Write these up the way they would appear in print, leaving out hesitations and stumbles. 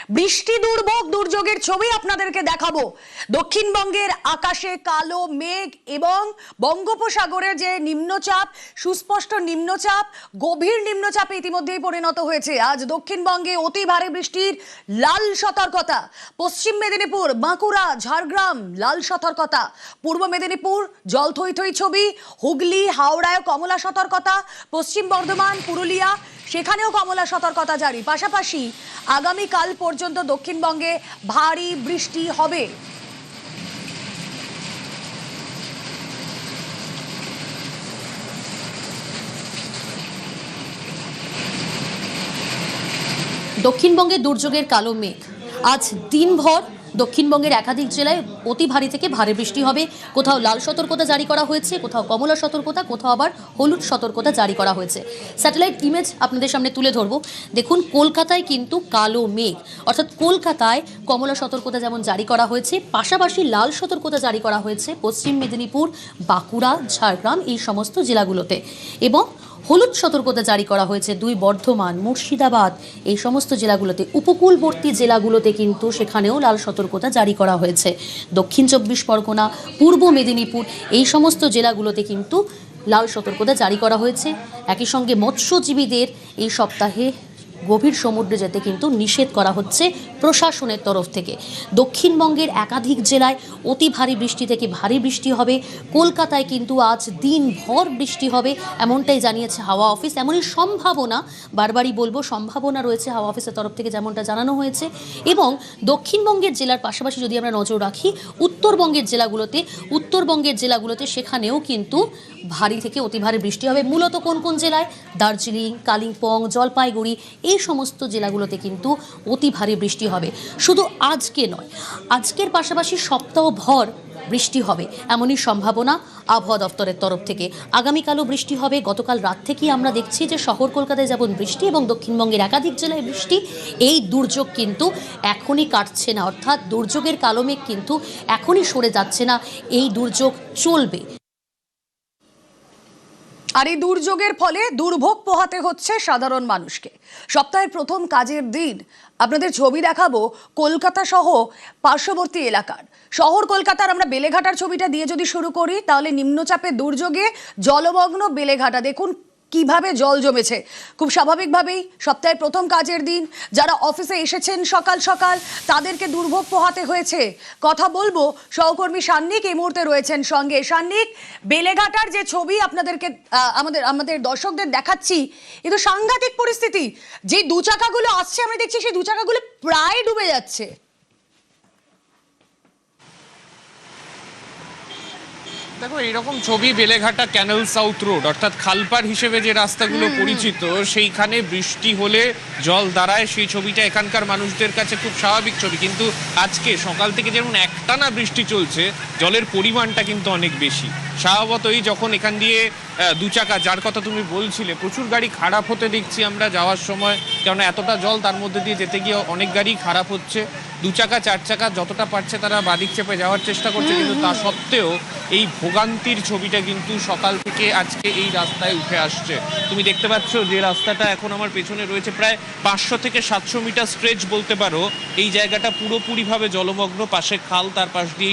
বৃষ্টি দুর্ভোগ দুর্যোগের ছবি আপনাদেরকে দেখাবো। দক্ষিণবঙ্গের আকাশে কালো মেঘ এবং বঙ্গোপসাগরে যে নিম্নচাপ, সুস্পষ্ট নিম্নচাপ, গভীর নিম্নচাপে ইতিমধ্যেই পরিণত হয়েছে। আজ দক্ষিণবঙ্গে অতি ভারী বৃষ্টির লাল সতর্কতা। পশ্চিম মেদিনীপুর, বাঁকুড়া, ঝাড়গ্রাম লাল সতর্কতা। পূর্ব মেদিনীপুর জল থই থই ছবি। হুগলি, হাওড়ায় কমলা সতর্কতা। পশ্চিম বর্ধমান, পুরুলিয়া সেখানেও কমলা সতর্কতা জারি। পাশাপাশি আগামীকাল পর্যন্ত দক্ষিণবঙ্গে ভারী বৃষ্টি হবে। দক্ষিণবঙ্গে দুর্যোগের কালো মেঘ। আজ দিনভর দক্ষিণবঙ্গের একাধিক জেলায় অতি ভারী থেকে ভারী বৃষ্টি হবে। কোথাও লাল সতর্কতা জারি করা হয়েছে, কোথাও কমলা সতর্কতা, কোথাও আবার হলুদ সতর্কতা জারি করা হয়েছে। স্যাটেলাইট ইমেজ আপনাদের সামনে তুলে ধরবো। দেখুন, কলকাতায় কিন্তু কালো মেঘ, অর্থাৎ কলকাতায় কমলা সতর্কতা যেমন জারি করা হয়েছে, পাশাপাশি লাল সতর্কতা জারি করা হয়েছে পশ্চিম মেদিনীপুর, বাঁকুড়া, ঝাড়গ্রাম এই সমস্ত জেলাগুলোতে, এবং হলুদ সতর্কতা জারি করা হয়েছে দুই বর্ধমান, মুর্শিদাবাদ এই সমস্ত জেলাগুলোতে। উপকূলবর্তী জেলাগুলোতে কিন্তু সেখানেও লাল সতর্কতা জারি করা হয়েছে। দক্ষিণ 24 পরগনা, পূর্ব মেদিনীপুর এই সমস্ত জেলাগুলোতে কিন্তু লাল সতর্কতা জারি করা হয়েছে। একই সঙ্গে মৎস্যজীবীদের এই সপ্তাহে গভীর সমুদ্রে যেতে কিন্তু নিষেধ করা হচ্ছে প্রশাসনের তরফ থেকে। দক্ষিণবঙ্গের একাধিক জেলায় অতি ভারী বৃষ্টি থেকে ভারী বৃষ্টি হবে। কলকাতায় কিন্তু আজ দিনভর বৃষ্টি হবে এমনটাই জানিয়েছে হাওয়া অফিস। এমনই সম্ভাবনা, বারবারই বলবো, সম্ভাবনা রয়েছে হাওয়া অফিসের তরফ থেকে যেমনটা জানানো হয়েছে। এবং দক্ষিণবঙ্গের জেলার পাশাপাশি যদি আমরা নজর রাখি উত্তরবঙ্গের জেলাগুলোতে সেখানেও কিন্তু ভারী থেকে অতি ভারী বৃষ্টি হবে। মূলত কোন কোন জেলায়? দার্জিলিং, কালিম্পং, জলপাইগুড়ি এই সমস্ত জেলাগুলোতে কিন্তু অতি ভারী বৃষ্টি হবে। শুধু আজকে নয়, আজকের পাশাপাশি সপ্তাহভর বৃষ্টি হবে এমনই সম্ভাবনা আবহাওয়া দপ্তরের তরফ থেকে। আগামীকালও বৃষ্টি হবে। গতকাল রাত থেকেই আমরা দেখছি যে শহর কলকাতায় যেমন বৃষ্টি এবং দক্ষিণবঙ্গের একাধিক জেলায় বৃষ্টি। এই দুর্যোগ কিন্তু এখনই কাটছে না, অর্থাৎ দুর্যোগের কালো মেঘ কিন্তু এখনই সরে যাচ্ছে না। এই দুর্যোগ চলবে। আর এই দুর্যোগের ফলে দুর্ভোগ পোহাতে হচ্ছে সাধারণ মানুষকে। সপ্তাহের প্রথম কাজের দিন আপনাদের ছবি দেখাবো কলকাতা সহ পার্শ্ববর্তী এলাকার। শহর কলকাতার আমরা বেলেঘাটার ছবিটা দিয়ে যদি শুরু করি, তাহলে নিম্নচাপের দুর্যোগে জলমগ্ন বেলেঘাটা। দেখুন কিভাবে জল জমেছে। খুব স্বাভাবিকভাবেই সপ্তাহের প্রথম কাজের দিন, যারা অফিসে এসেছেন সকাল সকাল, তাদেরকে দুর্ভোগ পোহাতে হয়েছে। কথা বলবো সহকর্মী সান্নিক এই মুহূর্তে রয়েছেন সঙ্গে। সান্নিক, বেলেঘাটার যে ছবি আপনাদেরকে আমাদের দর্শকদের দেখাচ্ছি, এ তো সাংঘাতিক পরিস্থিতি। যে দু চাকাগুলো আসছে আমরা দেখছি, সেই দু চাকাগুলো প্রায় ডুবে যাচ্ছে। দেখো, এইরকম ছবি বেলেঘাটা ক্যানেল সাউথ রোড, অর্থাৎ খালপাড় হিসেবে যে রাস্তাগুলো পরিচিত, সেইখানে বৃষ্টি হলে জল দাঁড়ায়। সেই ছবিটা এখানকার মানুষদের কাছে খুব স্বাভাবিক ছবি। কিন্তু আজকে সকাল থেকে যেমন একটানা বৃষ্টি চলছে, জলের পরিমাণটা কিন্তু অনেক বেশি। স্বভাবতই যখন এখান দিয়ে দু চাকা, যার কথা তুমি বলছিলে, প্রচুর গাড়ি খারাপ হতে দেখছি আমরা যাওয়ার সময়, কেননা এতটা জল তার মধ্যে দিয়ে যেতে গিয়ে অনেক গাড়ি খারাপ হচ্ছে। দু চাকা, চার চাকা যতটা পারছে তারা বাদিক চেপে যাওয়ার চেষ্টা করছে, কিন্তু তা সত্ত্বেও এই ভোগান্তির ছবিটা কিন্তু সকাল থেকে আজকে এই রাস্তায় উঠে আসছে। তুমি দেখতে পাচ্ছ যে রাস্তাটা এখন আমার পেছনে রয়েছে, প্রায় 500 থেকে 700 মিটার স্ট্রেচ বলতে পারো। এই জায়গাটা পুরোপুরিভাবে জলমগ্ন। পাশে খাল, তার পাশ দিয়ে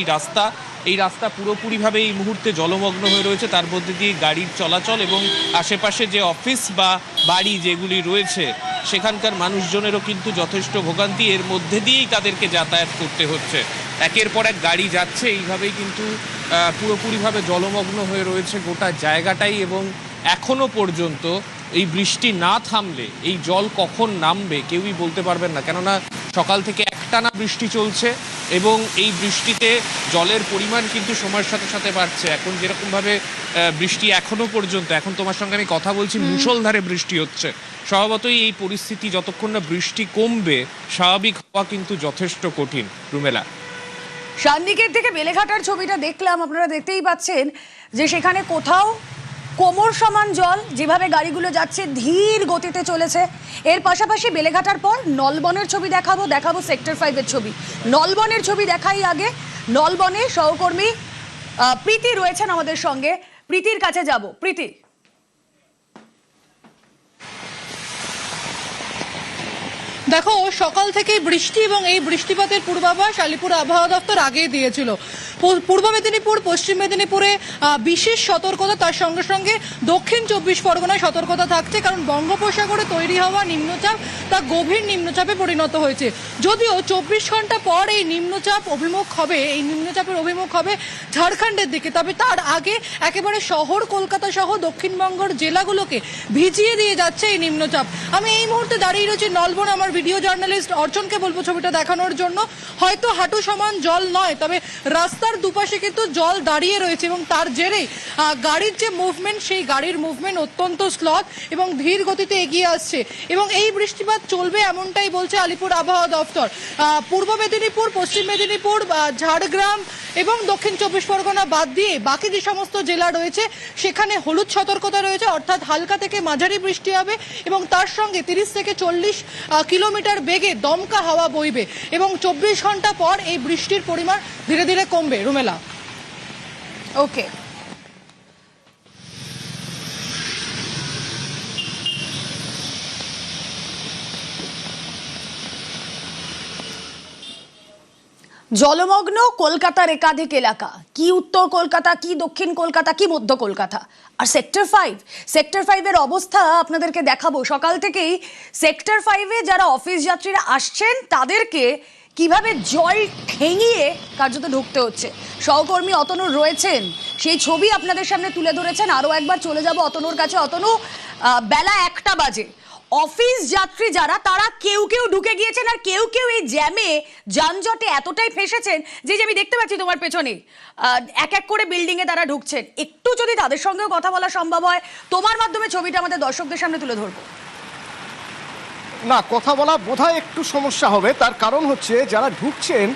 এই রাস্তা পুরোপুরিভাবে এই মুহূর্তে জলমগ্ন হয়ে রয়েছে। তার মধ্যে দিয়ে গাড়ির চলাচল এবং আশেপাশে যে অফিস বা বাড়ি যেগুলি রয়েছে সেখানকার মানুষজনেরও কিন্তু যথেষ্ট ভোগান্তি। এর মধ্যে দিয়েই তাদেরকে যাতায়াত করতে হচ্ছে। একের পর এক গাড়ি যাচ্ছে, এইভাবেই কিন্তু পুরোপুরিভাবে জলমগ্ন হয়ে রয়েছে গোটা জায়গাটাই। এবং এখনো পর্যন্ত এই বৃষ্টি না থামলে এই জল কখন নামবে কেউই বলতে পারবেন না, কেননা সকাল থেকে একটানা বৃষ্টি চলছে এবং এই বৃষ্টিতে জলের পরিমাণ কিন্তু সময়ের সাথে সাথে বাড়ছে। এখন যেরকমভাবে বৃষ্টি এখনো পর্যন্ত, এখন তোমার সঙ্গে আমি কথা বলছি, মুষলধারে বৃষ্টি হচ্ছে। স্বভাবতই এই পরিস্থিতি যতক্ষণ না বৃষ্টি কমবে, স্বাভাবিক হওয়া কিন্তু যথেষ্ট কঠিন। রুমেলা, সান্নিকের থেকে বেলেঘাটার ছবিটা দেখলাম, আপনারা দেখতেই পাচ্ছেন যে সেখানে কোথাও কোমর সমান জল, যেভাবে গাড়িগুলো যাচ্ছে ধীর গতিতে চলেছে। এর পাশাপাশি বেলেঘাটার পর নলবনের ছবি দেখাবো সেক্টর 5-এর ছবি। নলবনের ছবি দেখাই আগে। নলবনে সহকর্মী প্রীতি রয়েছেন আমাদের সঙ্গে। প্রীতির কাছে যাব। প্রীতি, দেখো সকাল থেকেই বৃষ্টি এবং এই বৃষ্টিপাতের পূর্বাভাস আলিপুর আবহাওয়া দপ্তর আগেই দিয়েছিল। পূর্ব মেদিনীপুর, পশ্চিম মেদিনীপুরে বিশেষ সতর্কতা, তার সঙ্গে সঙ্গে দক্ষিণ 24 পরগনায় সতর্কতা থাকছে, কারণ বঙ্গোপসাগরে তৈরি হওয়া নিম্নচাপ তা গভীর নিম্নচাপে পরিণত হয়েছে। যদিও 24 ঘন্টা পর এই নিম্নচাপের অভিমুখ হবে ঝাড়খণ্ডের দিকে, তবে তার আগে একেবারে শহর কলকাতা সহ দক্ষিণবঙ্গের জেলাগুলোকে ভিজিয়ে দিয়ে যাচ্ছে এই নিম্নচাপ। আমি এই মুহূর্তে দাঁড়িয়ে রয়েছি নলবন, আমার ভিডিও জার্নালিস্ট অর্চনকে বলবো ছবিটা দেখানোর জন্য। হয়তো হাঁটু সমান জল নয়, তবে রাস্তার দুপাশে কিন্তু জল দাঁড়িয়ে রয়েছে এবং তার জেরেই গাড়ির যে মুভমেন্ট, সেই গাড়ির মুভমেন্ট অত্যন্ত স্লথ এবং ধীর গতিতে এগিয়ে আসছে এবং এই বৃষ্টিপাত চলবে এমনটাই বলছে আলিপুর আবহাওয়া দপ্তর। পূর্ব মেদিনীপুর, পশ্চিম মেদিনীপুর, ঝাড়গ্রাম এবং দক্ষিণ 24 পরগনা বাদ দিয়ে বাকি যে সমস্ত জেলা রয়েছে সেখানে হলুদ সতর্কতা রয়েছে, অর্থাৎ হালকা থেকে মাঝারি বৃষ্টি হবে এবং তার সঙ্গে 30 থেকে 40 কিলোমিটার বেগে দমকা হাওয়া বইবে এবং 24 ঘন্টা পর এই বৃষ্টির পরিমাণ ধীরে ধীরে কমবে। রুমেলা, ওকে। জলমগ্ন কলকাতার একাধিক এলাকা, কি উত্তর কলকাতা, কি দক্ষিণ কলকাতা, কি মধ্য কলকাতা, আর সেক্টর 5 এর অবস্থা আপনাদেরকে দেখাবো। সকাল থেকেই সেক্টর 5-এ যারা অফিস যাত্রীরা আসছেন তাদেরকে কিভাবে জল ঠেঙিয়ে কার্যত ঢুকতে হচ্ছে। সহকর্মী অতনু রয়েছেন, সেই ছবি আপনাদের সামনে তুলে ধরেছেন। আরও একবার চলে যাব অতনুর কাছে। অতনু, বেলা 1টা বাজে, অফিস যাত্রী যারা তারা কেউ ঢুকে গিয়েছেন আর কেউ এই জ্যামে যানজটে এতটাই ফেঁসেছেন যে আমি দেখতে পাচ্ছি তোমার পেছনে এক এক করে বিল্ডিং এ তারা ঢুকছেন। একটু যদি তাদের সঙ্গেও কথা বলা সম্ভব হয়, তোমার মাধ্যমে ছবিটা আমাদের দর্শকদের সামনে তুলে ধরবো। না, কথা বলা বোধহয় একটু সমস্যা হবে, তার কারণ হচ্ছে যারা ঢুকছেন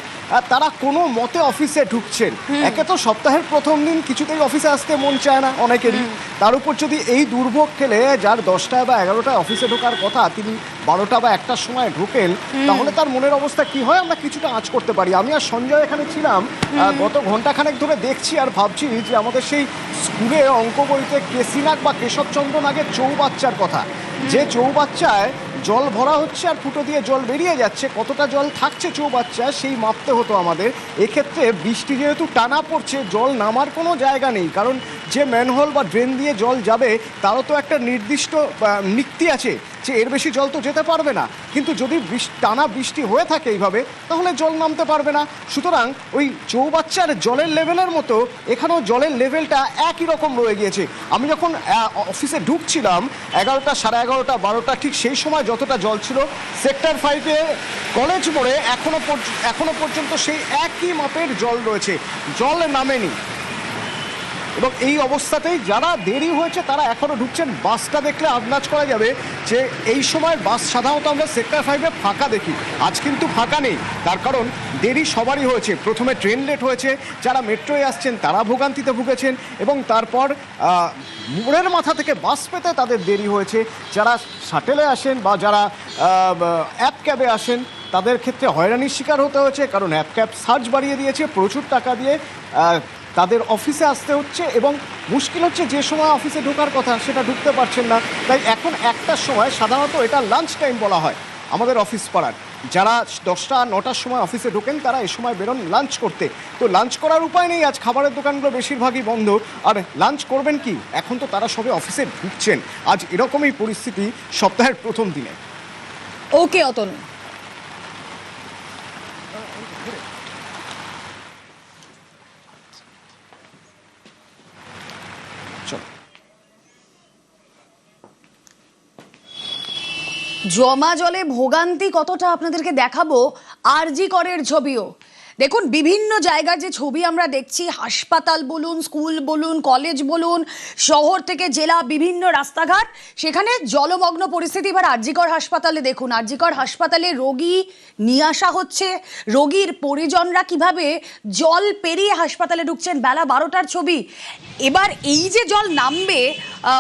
তারা কোনো মতে অফিসে ঢুকছেন। একে তো সপ্তাহের প্রথম দিন, কিছুতেই অফিসে আসতে মন চায় না অনেকেরই, তার উপর যদি এই দুর্ভোগ খেলে যার 10টায় বা 11টায় অফিসে ঢোকার কথা তিনি 12টা বা 1টার সময় ঢোকেন, তাহলে তার মনের অবস্থা কি হয় আমরা কিছুটা আঁচ করতে পারি। আমি আর সঞ্জয় এখানে ছিলাম, গত ঘন্টাখানেক ধরে দেখছি আর ভাবছি যে আমাদের সেই স্কুলে অঙ্ক বইতে কেসিনাগ বা কেশবচন্দ্র নাগের চৌবাচ্চার কথা, যে চৌবাচ্চায় জল ভরা হচ্ছে আর ফুটো দিয়ে জল বেরিয়ে যাচ্ছে, কতটা জল থাকছে চৌবাচ্চায় সেই মাপতে হতো আমাদের। এক্ষেত্রে বৃষ্টি যেহেতু টানা পড়ছে, জল নামার কোনো জায়গা নেই, কারণ যে ম্যানহোল বা ড্রেন দিয়ে জল যাবে তারও তো একটা নির্দিষ্ট মিক্তি আছে যে এর বেশি জল তো যেতে পারবে না। কিন্তু যদি টানা বৃষ্টি হয়ে থাকে এইভাবে, তাহলে জল নামতে পারবে না। সুতরাং ওই চৌবাচ্চার জলের লেভেলের মতো এখানেও জলের লেভেলটা একই রকম রয়ে গিয়েছে। আমি যখন অফিসে ঢুকছিলাম 11টা, 11:30, 12টা, ঠিক সেই সময় যতটা জল ছিল সেক্টর 5-এ কলেজ মোড়ে এখনো পর্যন্ত সেই একই মাপের জল রয়েছে, জল নামেনি। এবং এই অবস্থাতেই যারা দেরি হয়েছে তারা এখনো ঢুকছেন। বাসটা দেখলে আন্দাজ করা যাবে যে এই সময় বাস সাধারণত আমরা সেক্টর 5-এ ফাঁকা দেখি, আজ কিন্তু ফাঁকা নেই। তার কারণ দেরি সবারই হয়েছে। প্রথমে ট্রেন লেট হয়েছে, যারা মেট্রোয় আসছেন তারা ভোগান্তিতে ভুগেছেন এবং তারপর মোড়ের মাথা থেকে বাস পেতে তাদের দেরি হয়েছে। যারা শাটেলে আসেন বা যারা অ্যাপ ক্যাবে আসেন তাদের ক্ষেত্রে হয়রানির শিকার হতে হয়েছে, কারণ অ্যাপ ক্যাব সার্জ বাড়িয়ে দিয়েছে, প্রচুর টাকা দিয়ে তাদের অফিসে আসতে হচ্ছে এবং মুশকিল হচ্ছে যে সময় অফিসে ঢোকার কথা সেটা ঢুকতে পারছেন না। তাই এখন 1টার সময়, সাধারণত এটা লাঞ্চ টাইম বলা হয় আমাদের অফিস পাড়ার, যারা 10টা 9টার সময় অফিসে ঢোকেন তারা এই সময় বেরোন লাঞ্চ করতে। তো লাঞ্চ করার উপায় নেই, আজ খাবারের দোকানগুলো বেশিরভাগই বন্ধ, আর লাঞ্চ করবেন কি, এখন তো তারা সবে অফিসে ঢুকছেন। আজ এরকমই পরিস্থিতি সপ্তাহের প্রথম দিনে। ওকে অতনু। জমা জলে ভোগান্তি কতটা আপনাদেরকে দেখাবো আরজি করের ছবিও। দেখুন, বিভিন্ন জায়গার যে ছবি আমরা দেখছি, হাসপাতাল বলুন, স্কুল বলুন, কলেজ বলুন, শহর থেকে জেলা, বিভিন্ন রাস্তাঘাট, সেখানে জলমগ্ন পরিস্থিতি। এবার আরজিকর হাসপাতালে দেখুন, আরজিকর হাসপাতালে রোগী নিয়ে আসা হচ্ছে, রোগীর পরিজনরা কিভাবে জল পেরিয়ে হাসপাতালে ঢুকছেন। বেলা 12টার ছবি। এবার এই যে জল নামবে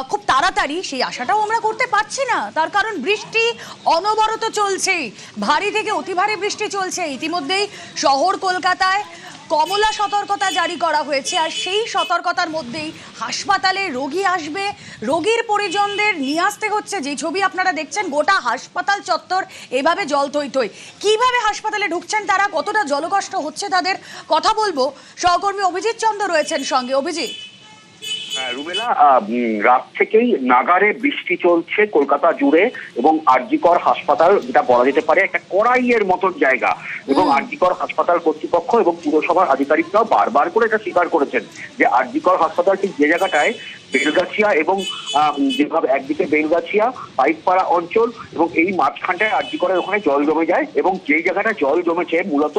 খুব তাড়াতাড়ি, সেই আশাটাও আমরা করতে পারছি না, তার কারণ বৃষ্টি অনবরত চলছে, ভারী থেকে অতি ভারী বৃষ্টি চলছে। ইতিমধ্যেই শহর কলকাতায় কমলা সতর্কতা জারি করা হয়েছে, আর সেই সতর্কতার মধ্যেই হাসপাতালে রোগী আসবে, রোগীর পরিজনদের নিয়ে আসতে হচ্ছে। যে ছবি আপনারা দেখছেন, গোটা হাসপাতাল চত্বর এভাবে জল থই থই। কিভাবে হাসপাতালে ঢুকছেন তারা, কতটা জলকষ্ট হচ্ছে তাদের, কথা বলবো। সহকর্মী অভিজিৎ চন্দ্র রয়েছেন সঙ্গে। অভিজিৎ। রুবেলা, রাত থেকেই নাগারে বৃষ্টি চলছে কলকাতা জুড়ে, এবং আরজিকর হাসপাতাল, যেটা বলা যেতে পারে একটা কড়াইয়ের মতন জায়গা, এবং আরজিকর হাসপাতাল কর্তৃপক্ষ এবং পুরসভার আধিকারিকরাও বারবার করে এটা স্বীকার করেছেন যে আরজিকর হাসপাতাল ঠিক যে জায়গাটায় বেলগাছিয়া এবং যেভাবে একদিকে বেলগাছিয়া পাইকপাড়া অঞ্চল এবং এই মাঝখানটায় আরজিকরের ওখানে জল জমে যায়, এবং যেই জায়গাটা জল জমেছে মূলত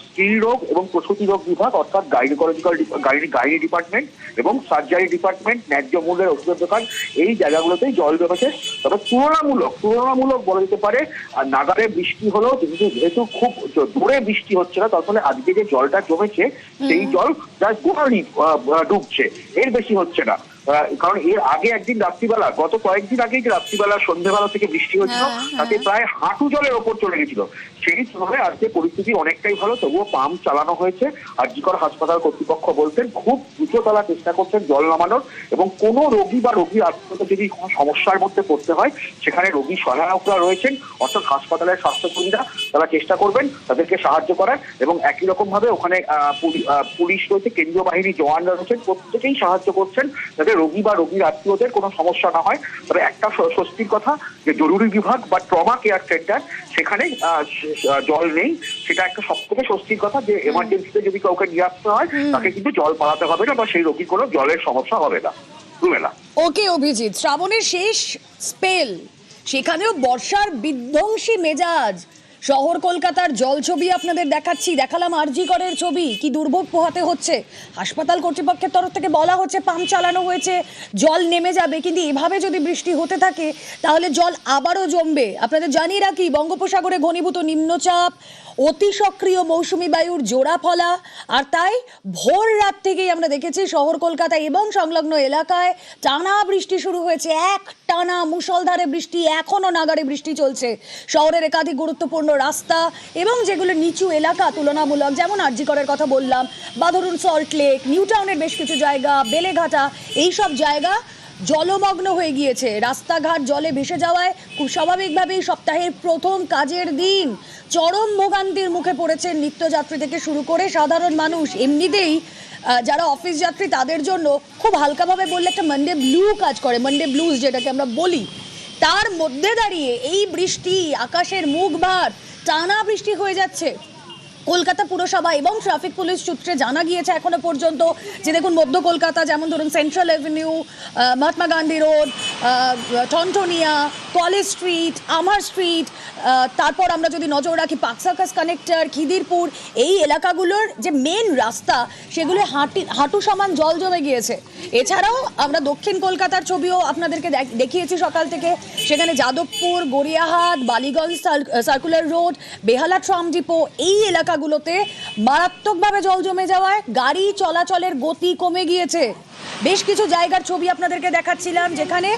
স্ত্রী রোগ এবং প্রসূতি রোগ বিভাগ, অর্থাৎ গাইনি ডিপার্টমেন্ট এবং সার্জারি ডিপার্টমেন্ট, ন্যায্য মূল্যের ওষুধের দোকান, এই জায়গাগুলোতেই জল জমেছে। তবে তুলনামূলক বলা যেতে পারে নাগারে বৃষ্টি হলো, যেহেতু খুব জোরে বৃষ্টি হচ্ছে না, তার ফলে আজকে যে জলটা জমেছে সেই জল যা গোড়ালি ডুবছে, এর বেশি হচ্ছে না। কারণ এর আগে একদিন রাত্রিবেলা, গত কয়েকদিন আগেই যে রাত্রিবেলা সন্ধ্যেবেলা থেকে বৃষ্টি হচ্ছিল, তাতে প্রায় হাঁটু জলের ওপর চলে গেছিল। সেই তুলনায় আজকে পরিস্থিতি অনেকটাই ভালো, তবুও পাম্প চালানো হয়েছে। আরজিকর হাসপাতাল কর্তৃপক্ষ বলছেন খুব দ্রুততলা চেষ্টা করছেন জল নামানোর, এবং কোনো রোগী বা রোগীর আত্মীয়তা যদি কোনো সমস্যার মধ্যে পড়তে হয়, সেখানে রোগী সহায়করা রয়েছেন, অর্থাৎ হাসপাতালের স্বাস্থ্যকর্মীরা, তারা চেষ্টা করবেন তাদেরকে সাহায্য করার। এবং একই রকম ভাবে ওখানে পুলিশ রয়েছে, কেন্দ্রীয় বাহিনীর জওয়ানরা রয়েছেন, প্রত্যেকেই সাহায্য করছেন যাতে রোগী বা রোগীর আত্মীয়দের কোনো সমস্যা না হয়। তবে একটা স্বস্তির কথা যে জরুরি বিভাগ বা ট্রমা কেয়ার সেন্টার, সেখানে জল নেই, সেটা একটা সব থেকে স্বস্তির কথা যে এমার্জেন্সিতে যদি কাউকে নিয়ে আসতে হয় তাকে কিন্তু জল পালাতে হবে না, বা সেই রোগীর কোনো জলের সমস্যা হবে না। ওকে অভিজিৎ, শ্রাবণের শেষ স্পেল, সেখানেও বর্ষার বিধ্বংসী মেজাজ। শহর কলকাতার জল ছবি আপনাদের দেখালাম আরজিকরের ছবি, কি দুর্ভোগ পোহাতে হচ্ছে। হাসপাতাল কর্তৃপক্ষের তরফ থেকে বলা হচ্ছে পাম্প চালানো হয়েছে, জল নেমে যাবে, কিন্তু এভাবে যদি বৃষ্টি হতে থাকে তাহলে জল আবারও জমবে। আপনাদের জানিয়ে রাখি, বঙ্গোপসাগরে ঘনীভূত নিম্নচাপ, অতি সক্রিয় মৌসুমী বায়ুর জোড়া ফলা, আর তাই ভোর রাত থেকেই আমরা দেখেছি শহর কলকাতা এবং সংলগ্ন এলাকায় টানা বৃষ্টি শুরু হয়েছে। এক টানা মুষলধারে বৃষ্টি, এখনো নাগারে বৃষ্টি চলছে। শহরের একাধিক গুরুত্বপূর্ণ রাস্তা এবং যেগুলো নিচু এলাকা তুলনামূলক, যেমন আরজিকরের কথা বললাম, বা ধরুন সল্টলেক, নিউ টাউনের বেশ কিছু জায়গা, বেলেঘাটা, এইসব জায়গা জলমগ্ন হয়ে গিয়েছে। রাস্তাঘাট জলে ভেসে যাওয়ায় খুব স্বাভাবিকভাবেই সপ্তাহের প্রথম কাজের দিন চরম ভোগান্তির মুখে পড়েছেন নিত্যযাত্রী থেকে শুরু করে সাধারণ মানুষ। এমনিতেই যারা অফিস যাত্রী তাদের জন্য খুব হালকাভাবে বললে একটা মানডে ব্লু কাজ করে, মানডে ব্লুজ যেটাকে আমরা বলি। তার মধ্যে দাঁড়িয়ে এই বৃষ্টি, আকাশের মুখ ভার, টানা বৃষ্টি হয়ে যাচ্ছে। কলকাতা পুরসভা এবং ট্রাফিক পুলিশ সূত্রে জানা গিয়েছে এখনো পর্যন্ত যে দেখুন, মধ্য কলকাতা যেমন ধরুন central avenue, Mahatma Gandhi road, Thanthania, college street, আমার স্ট্রিট, তারপর আমরা যদি নজর রাখি পার্ক সার্কাস কানেক্টর, খিদিরপুর, এই এলাকাগুলোর যে মেন রাস্তা সেগুলো হাঁটু সমান জল জমে গিয়েছে। এছাড়াও আমরা দক্ষিণ কলকাতার ছবিও আপনাদেরকে দেখিয়েছি সকাল থেকে, সেখানে যাদবপুর, গড়িয়াহাট, বালিগঞ্জ সার্কুলার রোড, বেহালা ট্রাম ডিপো, এই এলাকাগুলোতে মারাত্মকভাবে জল জমে যাওয়ায় গাড়ি চলাচলের গতি কমে গিয়েছে। বেশ কিছু জায়গার ছবি আপনাদেরকে দেখাচ্ছিলাম যেখানে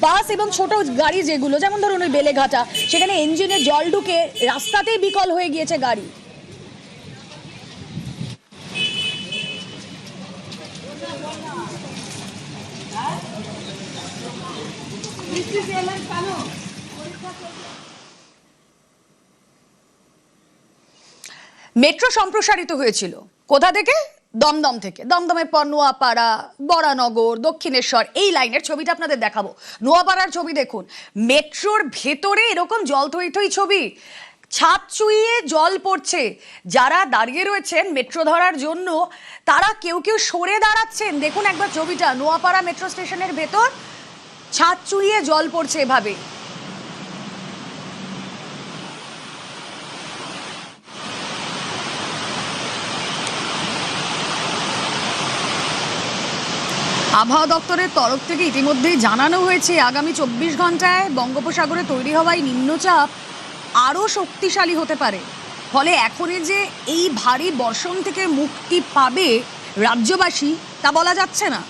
বাস এবং ছোট গাড়ি যেগুলো, যেমন ধরুন ওই বেলেঘাটা, সেখানে ইঞ্জিনে জল ঢুকে রাস্তাতেই বিকল হয়ে গিয়েছে গাড়ি। মেট্রো সম্প্রসারিত হয়েছিল কোথা থেকে? দমদম থেকে। দমদমের পর নোয়াপাড়া, বরানগর, দক্ষিণেশ্বর, এই লাইনের ছবিটা আপনাদের দেখাবো। নোয়াপাড়ার ছবি দেখুন, মেট্রোর ভেতরে এরকম জল থই থই ছবি, ছাদ চুইয়ে জল পড়ছে। যারা দাঁড়িয়ে রয়েছেন মেট্রো ধরার জন্য তারা কেউ সরে দাঁড়াচ্ছেন। দেখুন একবার ছবিটা, নোয়াপাড়া মেট্রো স্টেশনের ভেতর ছাদ চুইয়ে জল পড়ছে এভাবে। আবহাওয়া দপ্তরের তরফ থেকে ইতিমধ্যেই জানানো হয়েছে আগামী 24 ঘন্টায় বঙ্গোপসাগরে তৈরি হওয়ায় নিম্নচাপ আরও শক্তিশালী হতে পারে। ফলে এখনই যে এই ভারী বর্ষণ থেকে মুক্তি পাবে রাজ্যবাসী তা বলা যাচ্ছে না।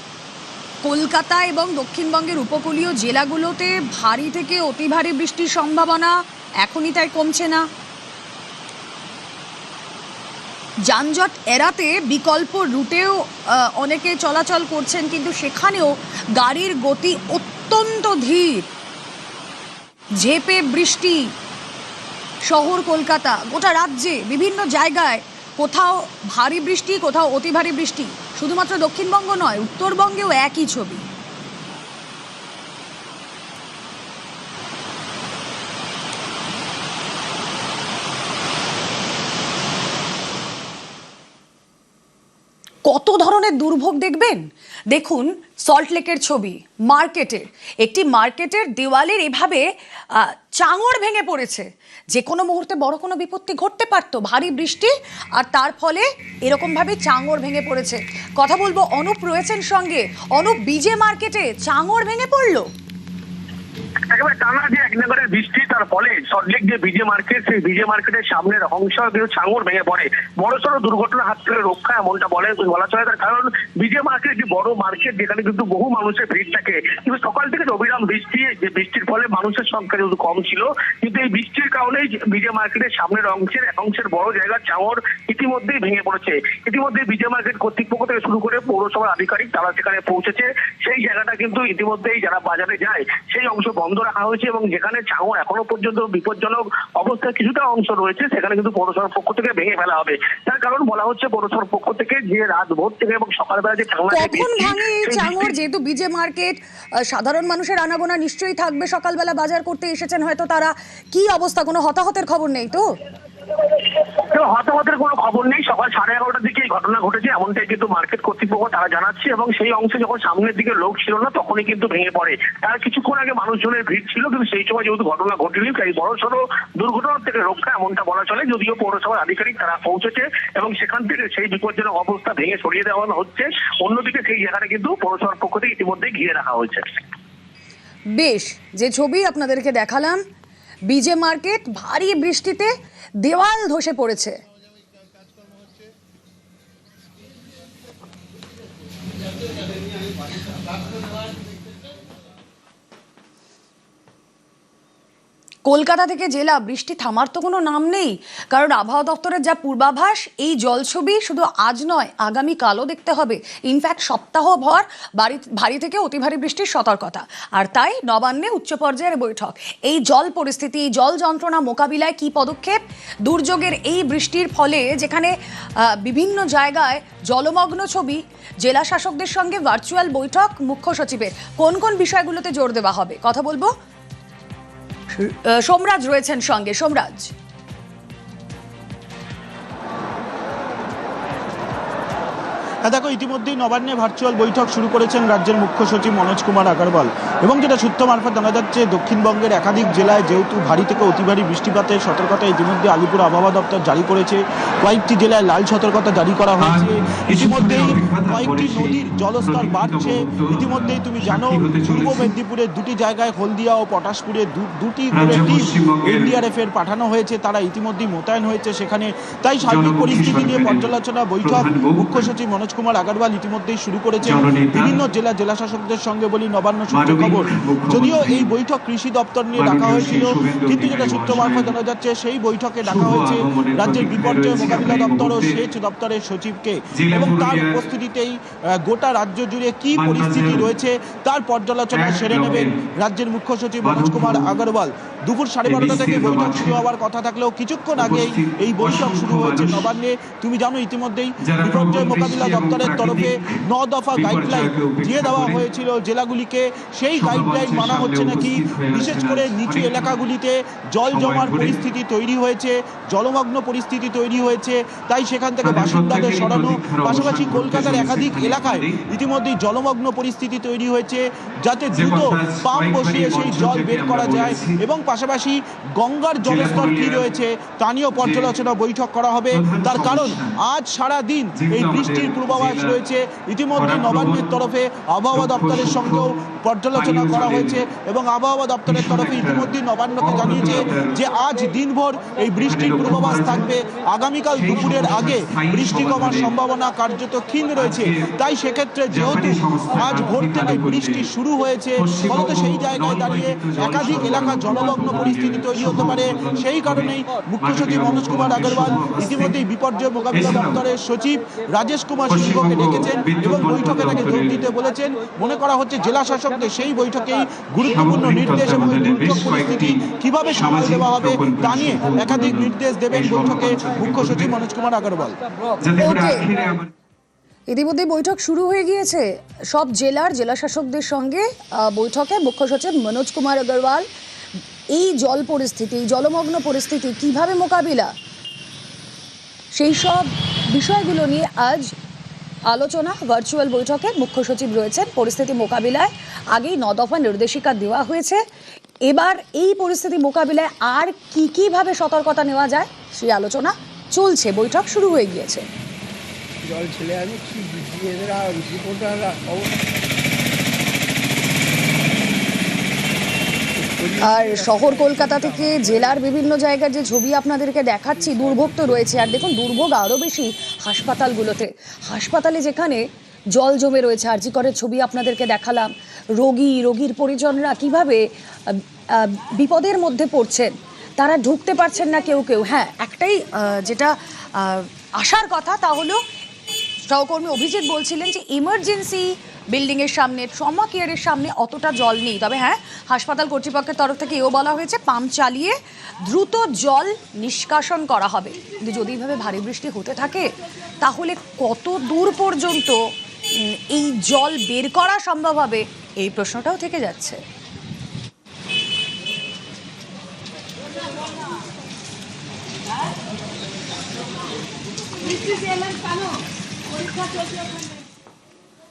কলকাতা এবং দক্ষিণবঙ্গের উপকূলীয় জেলাগুলোতে ভারী থেকে অতি ভারী বৃষ্টির সম্ভাবনা এখনই তাই কমছে না। যানজট এড়াতে বিকল্প রুটেও অনেকে চলাচল করছেন, কিন্তু সেখানেও গাড়ির গতি অত্যন্ত ধীর। ঝেঁপে বৃষ্টি, শহর কলকাতা, গোটা রাজ্যে বিভিন্ন জায়গায় কোথাও ভারী বৃষ্টি, কোথাও অতি ভারী বৃষ্টি। শুধুমাত্র দক্ষিণবঙ্গ নয়, উত্তরবঙ্গেও একই ছবি। কত ধরনের দুর্ভোগ দেখবেন। দেখুন সল্টলেকের ছবি, মার্কেটের একটি মার্কেটের দেওয়ালের এভাবে চাঙড় ভেঙে পড়েছে। যে কোনো মুহূর্তে বড় কোনো বিপত্তি ঘটতে পারত, ভারী বৃষ্টি আর তার ফলে এরকমভাবে চাঙড় ভেঙে পড়েছে। কথা বলবো, অনুপ রয়েছেন সঙ্গে। অনুপ, বিজে মার্কেটে চাঙড় ভেঙে পড়লো। একেবারে টানা যে এক নাগারের বৃষ্টি, তার ফলে সল্টলেক যে বিজে মার্কেট, সেই বিজে মার্কেটের সামনের অংশ কিন্তু চাঙড় ভেঙে পড়ে। বড়সড় দুর্ঘটনার হাত থেকে রক্ষা এমনটা বলা চলে। তার কারণ বিজে মার্কেট একটি বড় মার্কেট, যেখানে কিন্তু বহু মানুষের ভিড় থাকে। কিন্তু সকাল থেকে অবিরাম বৃষ্টি, যে বৃষ্টির ফলে মানুষের সংখ্যা যেহেতু কম ছিল, কিন্তু এই বৃষ্টির কারণেই বিজে মার্কেটের সামনের অংশের বড় জায়গা চাঙড় ইতিমধ্যেই ভেঙে পড়েছে। ইতিমধ্যে বিজে মার্কেট কর্তৃপক্ষ থেকে শুরু করে পৌরসভার আধিকারিক তারা সেখানে পৌঁছেছে। সেই জায়গাটা কিন্তু ইতিমধ্যেই যারা বাজারে যায় সেই অংশ বন্ধ রাখা হয়েছে, এবং যেখানে চাঙড় এখনো পর্যন্ত বিপজ্জনক অবস্থায় কিছুটা অংশ রয়েছে, সেখানে কিন্তু পৌরসভার পক্ষ থেকে ভেঙে ফেলা হবে। তার কারণ বলা হচ্ছে পৌরসভার পক্ষ থেকে যে রাত ভোর থেকে এবং সকালবেলা যে কখন ভাঙে এই চাঙড়? যেহেতু বিজে মার্কেট, সাধারণ মানুষের আনাগোনা নিশ্চয়ই থাকবে, সকালবেলা বাজার করতে এসেছেন হয়তো তারা। কি অবস্থা, কোনো হতাহতের খবর নেই তো? হতাহতের কোনো খবর নেই। সকাল 11:30টার দিকে এই ঘটনা ঘটেছে, এমনটাই কিন্তু মার্কেট কর্তৃপক্ষ তারা জানাচ্ছে। এবং সেই অংশে যখন সামনের দিকে লোক ছিল না, তখনই কিন্তু ভেঙে পড়ে। তার কিছুক্ষণ আগে মানুষজনের ভিড় ছিল, কিন্তু সেই সময় যেহেতু ঘটনা ঘটেনি, তাই বড়সড় দুর্ঘটনার থেকে রক্ষা এমনটা বলা চলে। যদিও পৌরসভার আধিকারিক তারা পৌঁছেছে এবং সেখান থেকে সেই বিপজ্জনক অবস্থা ভেঙে সরিয়ে দেওয়া হচ্ছে। অন্যদিকে সেই জায়গাটা কিন্তু পৌরসভার পক্ষ থেকে ইতিমধ্যে ঘিরে রাখা হয়েছে। বেশ, যে ছবি আপনাদেরকে দেখালাম, বিজে মার্কেট ভারী বৃষ্টিতে দেওয়াল ধসে পড়েছে। কলকাতা থেকে জেলা, বৃষ্টি থামার তো কোনো নাম নেই। কারণ আবহাওয়া দপ্তরের যা পূর্বাভাস, এই জলছবি শুধু আজ নয়, আগামীকালও দেখতে হবে। ইনফ্যাক্ট সপ্তাহভর ভারী থেকে অতি ভারী বৃষ্টির সতর্কতা। আর তাই নবান্নে উচ্চ পর্যায়ের বৈঠক। এই জল পরিস্থিতি, জল যন্ত্রণা মোকাবিলায় কি পদক্ষেপ? দুর্যোগের এই বৃষ্টির ফলে যেখানে বিভিন্ন জায়গায় জলমগ্ন ছবি, জেলা শাসকদের সঙ্গে ভার্চুয়াল বৈঠক মুখ্য সচিবের। কোন কোন বিষয়গুলোতে জোর দেওয়া হবে, কথা বলবো। সোমরাজ রয়েছেন সঙ্গে। সোমরাজ, দেখো, ইতিমধ্যেই নবান্নে ভার্চুয়াল বৈঠক শুরু করেছেন রাজ্যের মুখ্য সচিব মনোজ কুমার আগরওয়াল। এবং যেটা সূত্র মারফত জানা যাচ্ছে, দক্ষিণবঙ্গের একাধিক জেলায় যেহেতু ভারী থেকে অতি ভারী বৃষ্টিপাতের সতর্কতা ইতিমধ্যে আলিপুর আবহাওয়া দপ্তর জারি করেছে। কয়েকটি জেলায় লাল সতর্কতা জারি করা হয়েছে। ইতিমধ্যেই কয়েকটি নদীর জলস্তর বাড়ছে। ইতিমধ্যেই তুমি জানো, পূর্ব মেদিনীপুরের দুটি জায়গায়, হলদিয়া ও পটাশপুরে দুটি করে টিম এনডিআরএফ এর পাঠানো হয়েছে। তারা ইতিমধ্যেই মোতায়েন হয়েছে সেখানে। তাই সার্বিক পরিস্থিতি নিয়ে পর্যালোচনা বৈঠক মুখ্য সচিব মনোজ কুমার আগরওয়াল ইতিমধ্যেই শুরু করেছেন বিভিন্ন জেলা শাসকদের সঙ্গে বলি নবান্ন সূত্রে খবর। যদিও এই বৈঠক কৃষি দপ্তর নিয়ে ডাকা হয়েছিল, কিন্তু যেটা সূত্র মারফত জানা যাচ্ছে, সেই বৈঠকে ডাকা হয়েছে রাজ্যের বিপর্যয় মোকাবিলা দপ্তর ও সেচ দপ্তরের সচিবকে। এবং তার উপস্থিতিতেই গোটা রাজ্য জুড়ে কি পরিস্থিতি রয়েছে তার পর্যালোচনা সেরে নেবেন রাজ্যের মুখ্য সচিব মনোজ কুমার আগরওয়াল। দুপুর 12:30 থেকে বৈঠক শুরু হওয়ার কথা থাকলেও কিছুক্ষণ আগেই এই বৈঠক শুরু হয়েছে নবান্নে। তুমি জানো, ইতিমধ্যেই বিপর্যয় মোকাবিলা দপ্তরের তরফে 9 দফা গাইডলাইন দিয়ে দেওয়া হয়েছিল জেলাগুলিকে। সেই গাইডলাইন মানা হচ্ছে নাকি। বিশেষ করে নিচু এলাকাগুলিতে জল জমার পরিস্থিতি তৈরি হয়েছে, জলমগ্ন পরিস্থিতি তৈরি হয়েছে। তাই সেখান থেকে বাসিন্দাদের সরানো, পাশাপাশি কলকাতার একাধিক এলাকায় ইতিমধ্যেই জলমগ্ন পরিস্থিতি তৈরি হয়েছে, যাতে দ্রুত পাম্প বসিয়ে সেই জল বের করা যায়। এবং পাশাপাশি গঙ্গার জলস্তর কি রয়েছে তা নিয়েও পর্যালোচনা বৈঠক করা হবে। তার কারণ আজ সারা দিন এই বৃষ্টির পূর্বাভাস রয়েছে। ইতিমধ্যে নবান্নের তরফে আবহাওয়া দপ্তরের সঙ্গেও পর্যালোচনা করা হয়েছে এবং আবহাওয়া দপ্তরের তরফে ইতিমধ্যে নবান্নকে জানিয়েছে যে আজ দিনভর এই বৃষ্টির পূর্বাভাস থাকবে। আগামীকাল দুপুরের আগে বৃষ্টি কমার সম্ভাবনা কার্যত ক্ষীণ রয়েছে। তাই সেক্ষেত্রে যেহেতু আজ ভোর থেকে বৃষ্টি শুরু হয়েছে, ফলত সেই জায়গায় দাঁড়িয়ে একাধিক এলাকা জলমগ্ন জলমগ্ন পরিস্থিতি তৈরি হতে পারে। সেই কারণেই মুখ্য সচিব মনোজ কুমার আগরওয়াল ইতিমধ্যেই বিপর্যয় মোকাবিলা দপ্তরের সচিব রাজেশ কুমার সিংহকে ডেকেছেন এবং বৈঠকে তাকে যোগ দিতে বলেছেন। মনে করা হচ্ছে জেলা শাসকদের সেই বৈঠকেই গুরুত্বপূর্ণ নির্দেশ এবং এই দুর্যোগ পরিস্থিতি কিভাবে সামাল দেওয়া হবে তা নিয়ে একাধিক নির্দেশ দেবেন বৈঠকে মুখ্য সচিব মনোজ কুমার আগরওয়াল। ইতিমধ্যে বৈঠক শুরু হয়ে গিয়েছে সব জেলা শাসকদের সঙ্গে বৈঠকে মুখ্য সচিব মনোজ কুমার আগরওয়াল এই জল পরিস্থিতি, জলমগ্ন পরিস্থিতি কিভাবে মোকাবিলা, সেই সব বিষয়গুলো নিয়ে আজ আলোচনা। ভার্চুয়াল বৈঠকে মুখ্য সচিব রয়েছেন। পরিস্থিতি মোকাবিলায় আগেই 9 দফা নির্দেশিকা দেওয়া হয়েছে। এবার এই পরিস্থিতি মোকাবিলায় আর কিভাবে সতর্কতা নেওয়া যায় সেই আলোচনা চলছে। বৈঠক শুরু হয়ে গিয়েছে। জল ছেলে আমি কি রিপোর্টার আর শহর কলকাতা থেকে জেলার বিভিন্ন জায়গার যে ছবি আপনাদেরকে দেখাচ্ছি, দুর্ভোগ তো রয়েছে। আর দেখুন, দুর্ভোগ আরও বেশি হাসপাতালগুলোতে। হাসপাতালে যেখানে জল জমে রয়েছে, আরজি করের ছবি আপনাদেরকে দেখালাম। রোগীর পরিজনরা কিভাবে বিপদের মধ্যে পড়ছেন, তারা ঢুকতে পারছেন না কেউ। হ্যাঁ, একটাই যেটা আসার কথা তা হলো, সহকর্মী অভিজিৎ বলছিলেন যে ইমার্জেন্সি বিল্ডিংয়ের সামনে, ট্রমা কেয়ারের সামনে অতটা জল নেই। তবে হ্যাঁ, হাসপাতাল কর্তৃপক্ষের তরফ থেকে এও বলা হয়েছে পাম্প চালিয়ে দ্রুত জল নিষ্কাশন করা হবে। কিন্তু যদি এইভাবে ভারী বৃষ্টি হতে থাকে তাহলে কত দূর পর্যন্ত এই জল বের করা সম্ভব হবে, এই প্রশ্নটাও থেকে যাচ্ছে। পরীক্ষা চলছে।